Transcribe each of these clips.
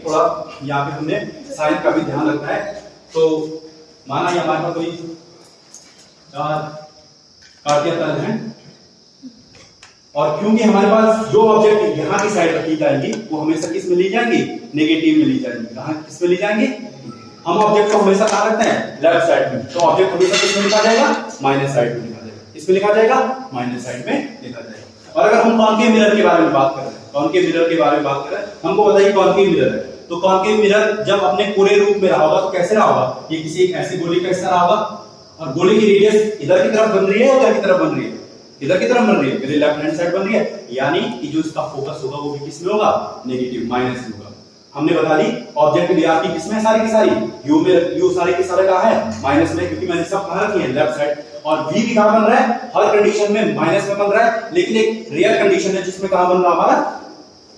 थोड़ा यहाँ पे हमने साइन का भी ध्यान रखना है। तो माना ये हमारे पास कोई कार्तीय तल है और क्योंकि हमारे पास जो ऑब्जेक्ट यहाँ की साइड रखी जाएगी वो हमेशा किस में ली जाएंगी, नेगेटिव में ली जाएंगी। कहाँ किस में ली जाएंगी, हम ऑब्जेक्ट को हमेशा कहाँ रखते हैं, लेफ्ट साइड में। तो ऑब्जेक्ट हमेशा किस में लिखा जाएगा, माइनस साइड में लिखा जाएगा। इसमें लिखा जाएगा, माइनस साइड में लिखा जाएगा। और अगर हम कॉनकेव मिरर के बारे में बात कर रहे हैं, कॉनकेव मिरर के बारे में बात कर रहे हैं, हमको बताइए कॉनकेव मिरर है तो कॉनकेव मिरर जब अपने पूरे रूप में रहा होगा तो कैसे रहा होगा, ये किसी एक ऐसी गोली का हिस्सा रहा होगा और गोली की रेडियस इधर की तरफ बन रही है, उधर की तरफ बन रही है, इधर की तरफ बन रही है, मेरे लेफ्ट हैंड साइड बन रही है, यानी कि जो इसका फोकस होगा वो भी किस में होगा, नेगेटिव, माइनस में होगा। हमने बता दी ऑब्जेक्ट भी आपकी किसमें, सारी की सारी यू में, यू सारी की सारे कहां है, माइनस में, क्योंकि मैंने सब कहां रखी है, लेफ्ट साइड। और v भी कहां बन रहा है, हर कंडीशन में माइनस में बन रहा है, लेकिन एक रेयर कंडीशन है जिसमें कहां बन रहा है हमारा,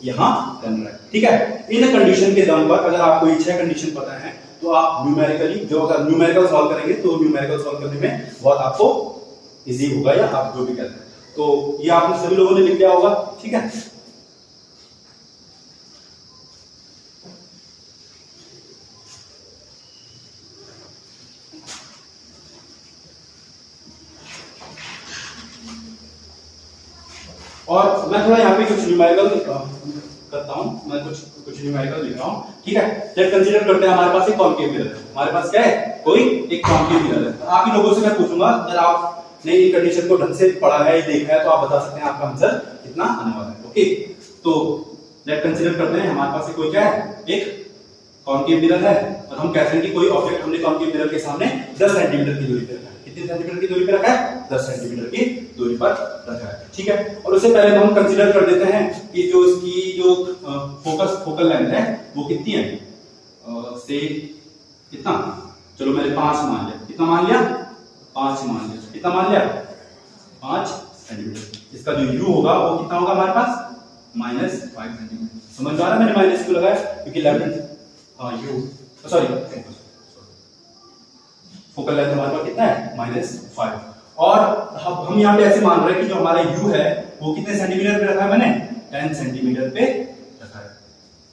यहां बन रहा है। ठीक है, इन कंडीशन के दम पर अगर आपको ये 6 कंडीशन पता है तो आप न्यूमेरिकली जो अगर न्यूमेरिकल सॉल्व करेंगे तो न्यूमेरिकल सॉल्व करने में बहुत आपको इजी होगा, या आप जो भी कहते हैं। तो ये आपने सभी लोगों ने लिख लिया होगा। ठीक है, और मैं थोड़ा यहाँ पे कुछ न्यूमेरिकल करता हूँ, मैं कुछ न्यूमेरिकल लिख रहा हूँ। ठीक है, लेट कंसीडर करते हैं हमारे पास एक कॉनकेव मिरर है। हमारे पास क्या है, कोई एक कॉनकेव मिरर है। आप ही लोगों से मैं पूछूंगा, अगर आपने इन कंडीशन को ढंग से पढ़ा है, देखा है, तो आप बता सकते हैं आपका आंसर कितना आने वाला है। ओके, तो लेट कंसीडर करते हैं हमारे पास कोई क्या है, एक कॉनकेव मिरर है और हम कहते हैं कि कोई ऑब्जेक्ट हमने कॉनकेव मिरर के सामने 10 सेंटीमीटर की दूरी पे रखा है। कितनी सेंटीमीटर की दूरी पे रखा है, 10 सेंटीमीटर की दूरी पर रखा है। ठीक है, और उससे पहले हम कंसीडर कर देते हैं कि जो इसकी जो फोकल लेंथ है वो कितनी है, से कितना, चलो मैंने 5 मान लिया, कितना मान लिया, 5 मान लिया, कितना मान लिया, 5 सेंटीमीटर। इसका जो u होगा वो कितना होगा हमारे पास, -5 सेंटीमीटर। समझ आ रहा है मैंने माइनस क्यों लगाया, क्योंकि left u sorry focal length हमारे पास कितना है, -5। और हम यहाँ पे ऐसे मान रहे हैं कि जो हमारा u है वो कितने सेंटीमीटर पे रखा है, मैंने 10 सेंटीमीटर पे रखा है।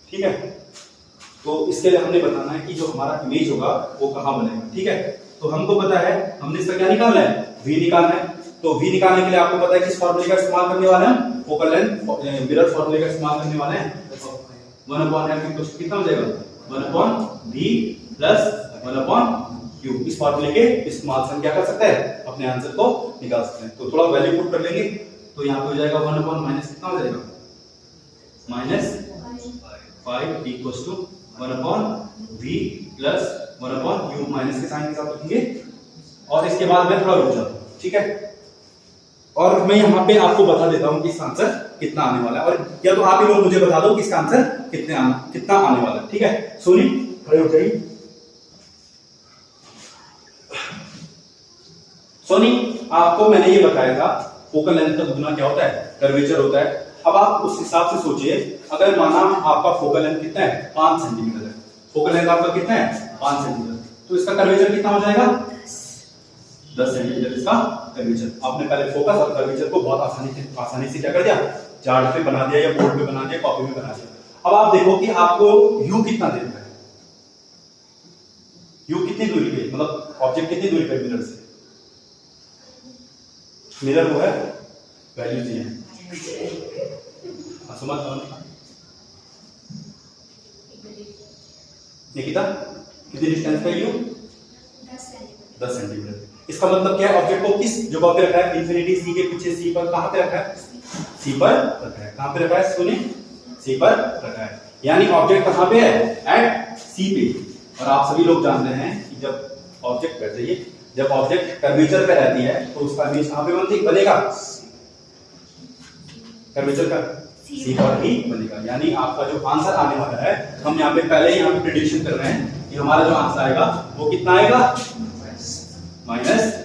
ठीक है, तो इसके लिए हमने बताना है कि जो हमारा इमेज होगा वो कहाँ बनेगा। ठीक है, तो हमको पता है, हमने इसका क्या निकालना है, v निकालना है। तो v निकालने के लिए आपको पता है किस फॉर्मूले का इस्तेमाल करने वाले हैं, फोकल लेंथ मिरर फॉर्मूले का इस्तेमाल करने वाले हैं। 1/f कितना हो जाएगा, 1/v प्लस 1/q। इस फॉर्मूले के इस्तेमाल से हम क्या कर सकते हैं, अपने आंसर को निकाल सकते हैं। तो थोड़ा वैल्यू पुट कर लेंगे, तो यहाँ पे हो जाएगा 1/ माइनस कितना हो जाएगा, -5 equals to 1/v plus 1/u, minus के साइन के साथ रखेंगे। और इसके बाद मैं थोड़ा रुक जाता हूँ। ठीक है, और मैं यहाँ पे आपको बता देता हूँ कि इसका आंसर कितना आने वाला है, और या तो आप ही लोग मुझे बता दो कि इसका आंसर कितना आने वाला है। ठीक है, सोनी खड़े हो जाइए। सोनी, आपको मैंने ये बताया था फोकल लेंथ का दुगना क्या होता है, कर्वेचर होता है। अब आप उस हिसाब से सोचिए, अगर माना आपका फोकल लेंथ कितना है, 5 सेंटीमीटर है, फोकल लेंथ आपका कितना है, 5 सेंटीमीटर, तो इसका कर्वेचर कितना हो जाएगा, 10 सेंटीमीटर इसका कर्वेचर। आपने पहले फोकस और कर्वेचर को बहुत आसानी से क्या कर दिया, चार्ट पे बना दिया या बोर्ड पे बना दिया, कॉपी में बना दिया। अब आप देखो कि आपको u कितना दे रहा है, u कितनी दूरी पे, मतलब ऑब्जेक्ट कितनी दूरी पे मिरर से, मिरर वो है वैल्यू जी है, समझ निकिता कितनी डिस्टेंस पे u, 10 सेंटीमीटर। इसका मतलब क्या है, ऑब्जेक्ट को किस जगह पे रखा है, इंफिनिटी सी के पीछे सी पर, कहां पे रखा है, सी पर रखा है। कहां पे रखा है, सुनिए, सी पर रखा है, यानी ऑब्जेक्ट कहां पे है, एट सी पे। और आप सभी लोग जानते हैं कि जब ऑब्जेक्ट बैठ जाइए, जब ऑब्जेक्ट कर्वेचर पे रहती है तो उसका इमेज कहां पे बनेगा, कर्वेचर का सी पर ही बनेगा। यानी आपका जो आंसर आने वाला है, हम यहाँ पे पहले ही यहाँ पे प्रेडिक्शन कर रहे हैं कि हमारा जो आंसर आएगा वो कितना आएगा, -5